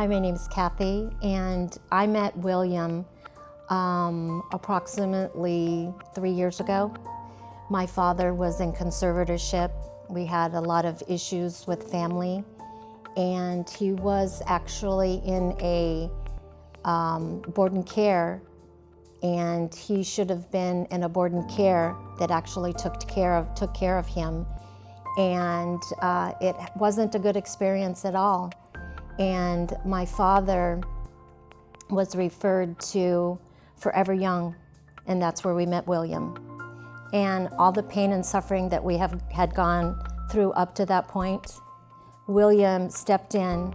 Hi, my name is Kathy, and I met William approximately 3 years ago. My father was in conservatorship. We had a lot of issues with family, and he was actually in a board and care, and he should have been in a board and care that actually took care of him, and it wasn't a good experience at all. And my father was referred to Forever Young, and that's where we met William. And all the pain and suffering that we had gone through up to that point, William stepped in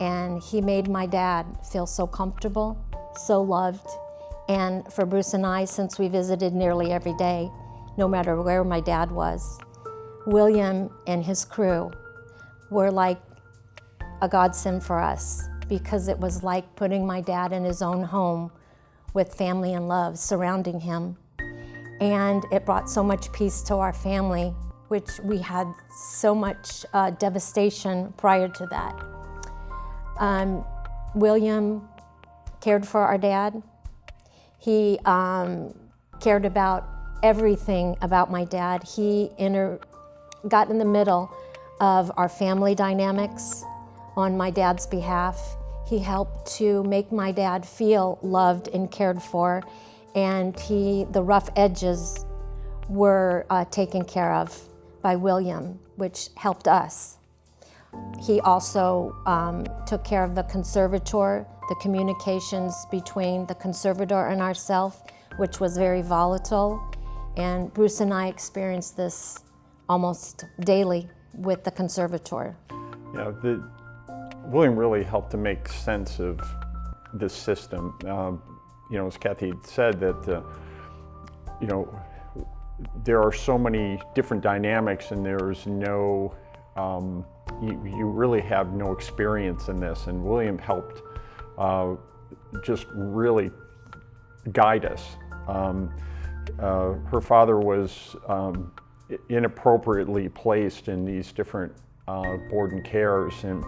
and he made my dad feel so comfortable, so loved. And for Bruce and I, since we visited nearly every day, no matter where my dad was, William and his crew were like a godsend for us, because it was like putting my dad in his own home with family and love surrounding him. And it brought so much peace to our family, which we had so much devastation prior to that. William cared for our dad. He cared about everything about my dad. He got in the middle of our family dynamics on my dad's behalf. He helped to make my dad feel loved and cared for, and the rough edges were taken care of by William, which helped us. He also took care of the conservator, the communications between the conservator and ourselves, which was very volatile. And Bruce and I experienced this almost daily with the conservator. Yeah, William really helped to make sense of this system. As Kathy said, that there are so many different dynamics, and there's no, you really have no experience in this. And William helped just really guide us. Her father was inappropriately placed in these different board and cares, and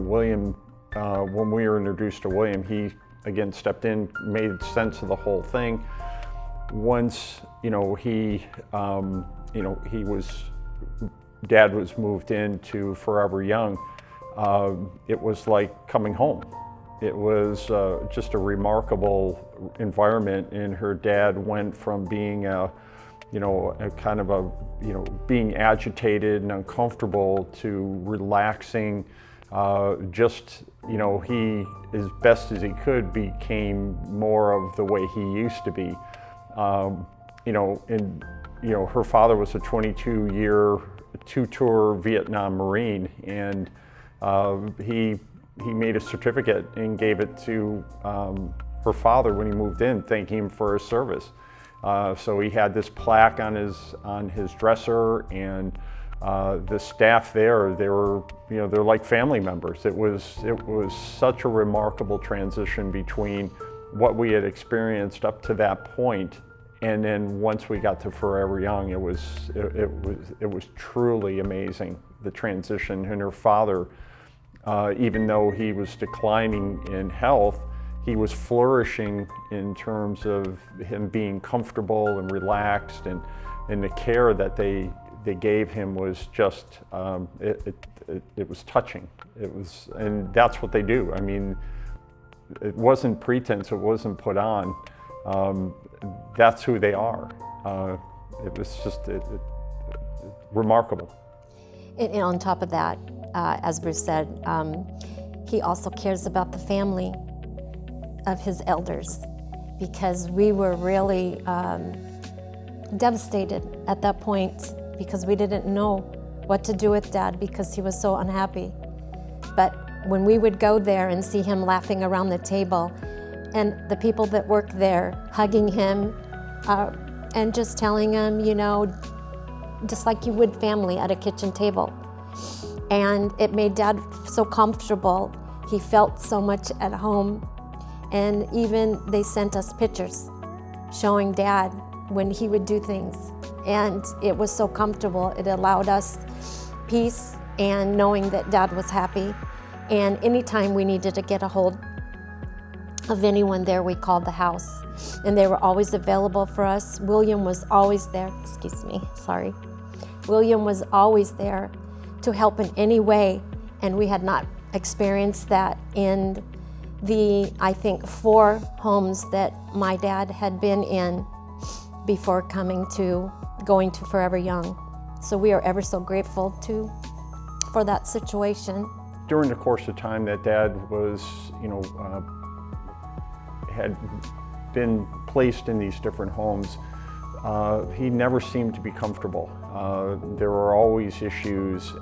William, when we were introduced to William, he again stepped in, made sense of the whole thing. Once Dad was moved into Forever Young, it was like coming home. It was just a remarkable environment, and her dad went from being being agitated and uncomfortable to relaxing. He, as best as he could, became more of the way he used to be. Her father was a 22-year, two-tour Vietnam Marine, and he made a certificate and gave it to her father when he moved in, thanking him for his service. So he had this plaque on his dresser, and the staff there, they're like family members. It was such a remarkable transition between what we had experienced up to that point, and then once we got to Forever Young, it was truly amazing, the transition. And her father, even though he was declining in health, he was flourishing in terms of him being comfortable and relaxed, and the care that they gave him was just, it was touching. And that's what they do. I mean, it wasn't pretense, it wasn't put on. That's who they are. It was just remarkable. And on top of that, as Bruce said, he also cares about the family of his elders, because we were really devastated at that point, because we didn't know what to do with Dad because he was so unhappy. But when we would go there and see him laughing around the table, and the people that worked there hugging him and just telling him, just like you would family at a kitchen table. And it made Dad so comfortable. He felt so much at home. And even they sent us pictures showing Dad when he would do things. And it was so comfortable. It allowed us peace and knowing that Dad was happy. And anytime we needed to get a hold of anyone there, we called the house, and they were always available for us. William was always there, William was always there to help in any way, and we had not experienced that in the, I think, 4 homes that my dad had been in before going to Forever Young. So we are ever so grateful for that situation. During the course of time that Dad was, had been placed in these different homes, he never seemed to be comfortable. There were always issues.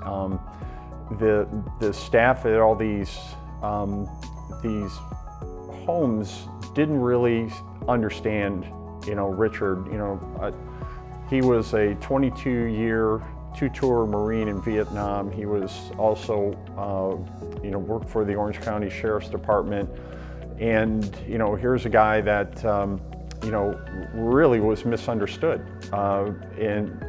The staff at all these homes didn't really understand, Richard. He was a 22-year, 2-tour Marine in Vietnam. He was also, worked for the Orange County Sheriff's Department. And, here's a guy that, really was misunderstood. And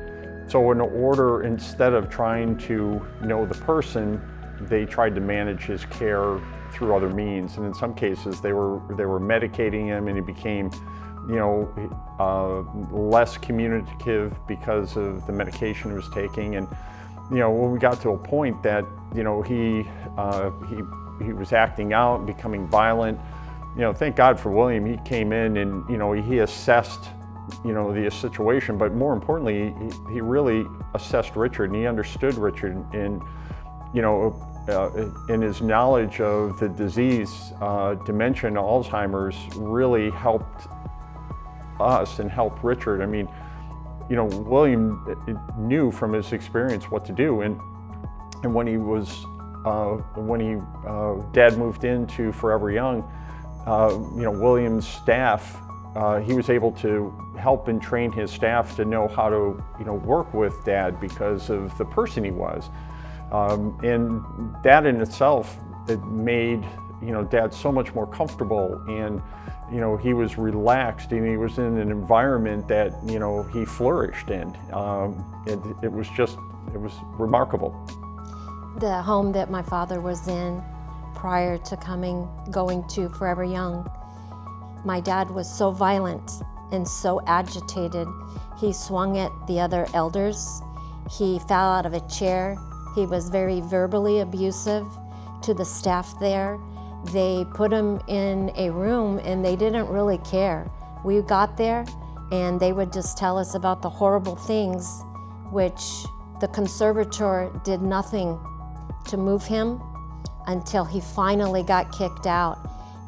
so in order, instead of trying to know the person, they tried to manage his care through other means. And in some cases, they were medicating him, and he became, less communicative because of the medication he was taking. And, when we got to a point that, he was acting out and becoming violent, thank God for William. He came in and, he assessed, the situation, but more importantly, he really assessed Richard, and he understood Richard, and, in his knowledge of the disease, dementia and Alzheimer's, really helped us and helped Richard. I mean, William knew from his experience what to do, and when Dad moved into Forever Young, William's staff, he was able to help and train his staff to know how to, work with Dad because of the person he was. And that in itself, it made, Dad so much more comfortable, and, he was relaxed, and he was in an environment that, he flourished in. It was remarkable. The home that my father was in prior to going to Forever Young, my dad was so violent and so agitated. He swung at the other elders. He fell out of a chair. He was very verbally abusive to the staff there. They put him in a room, and they didn't really care. We got there, and they would just tell us about the horrible things, which the conservator did nothing to move him until he finally got kicked out.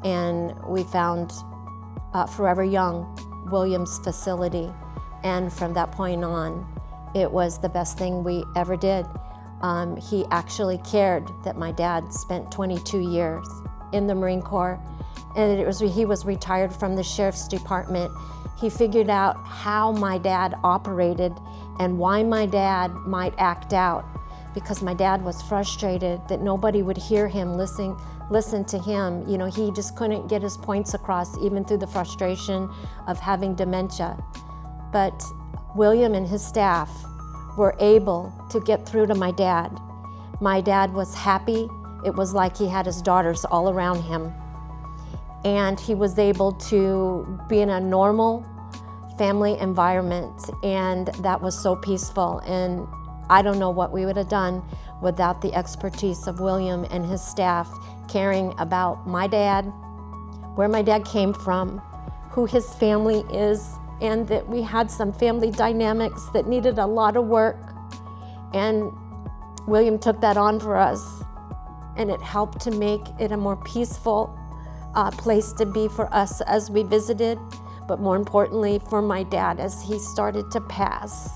And we found Forever Young, William's facility. And from that point on, it was the best thing we ever did. He actually cared that my dad spent 22 years in the Marine Corps, and he was retired from the Sheriff's Department. He figured out how my dad operated and why my dad might act out, because my dad was frustrated that nobody would hear him, listen to him. He just couldn't get his points across, even through the frustration of having dementia. But William and his staff were able to get through to my dad. My dad was happy. It was like he had his daughters all around him. And he was able to be in a normal family environment, and that was so peaceful. And I don't know what we would have done without the expertise of William and his staff caring about my dad, where my dad came from, who his family is, and that we had some family dynamics that needed a lot of work. And William took that on for us, and it helped to make it a more peaceful place to be for us as we visited, but more importantly for my dad as he started to pass.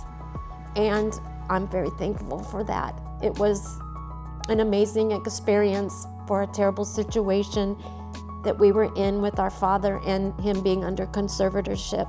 And I'm very thankful for that. It was an amazing experience for a terrible situation that we were in with our father and him being under conservatorship.